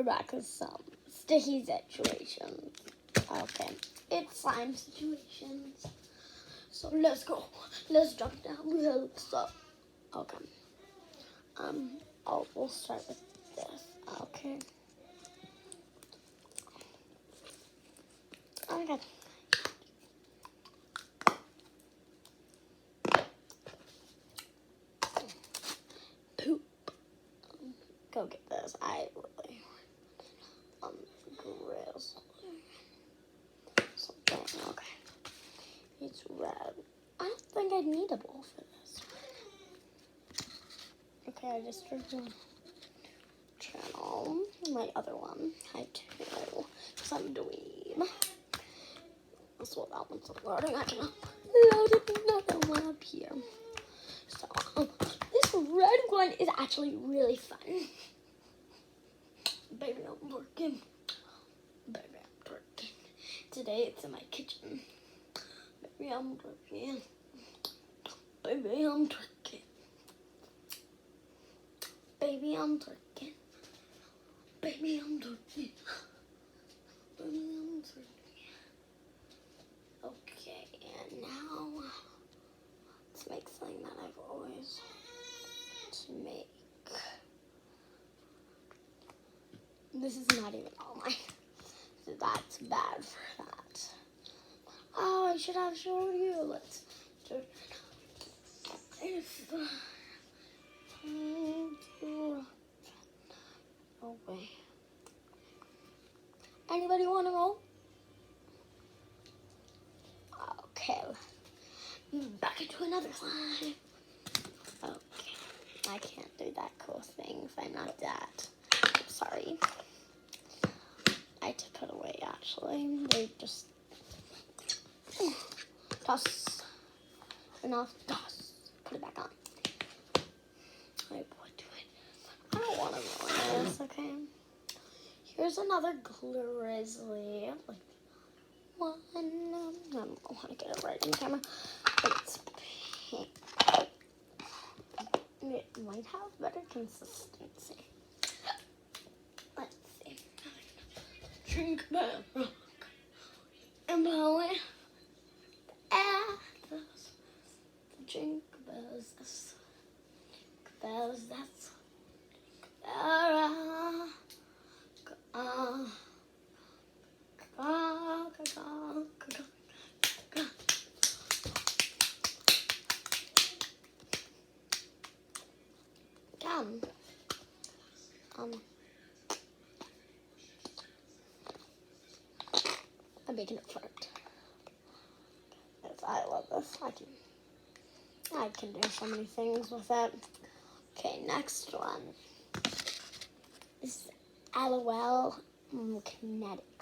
we're back with some sticky situations. Okay, it's slime situations. So let's go. Let's jump down the hill. So, okay. We'll start with this. Okay. Okay. Poop. Go get this. I really grizzly. Something. Okay. It's red. I don't think I need a bowl for this. Okay, I just turned one channel. My other one. I do. Because I'm a dweeb. That's what that one's loading. I can load another one up here. So, this red one is actually really fun. Baby, I'm working. Baby, I'm working. Today it's in my kitchen. Baby, I'm working. Baby, I'm twerking. Baby, I'm twerking. Baby, I'm twerking. Baby, I'm twerking. Okay, and now let's make something that I've always to make. This is not even all my. So that's bad for that. Oh, I should have showed you. Let's do it. Oh wait. Anybody want to roll? Okay. Back into another slide. Okay. I can't do that cool thing if I'm not that. I'm sorry. I took it away actually. They just toss. Enough. Toss. Put it back on. I would do it. I don't want to ruin this, okay? Here's another grizzly. Like one. I don't want to get it right in camera. But it's pink. It might have better consistency. Let's see. Drink milk. And blow it. Drink bells. Bells. That's. I'm making it fart. I love this. I can do so many things with it. Okay, next one. This is LOL Kinetics.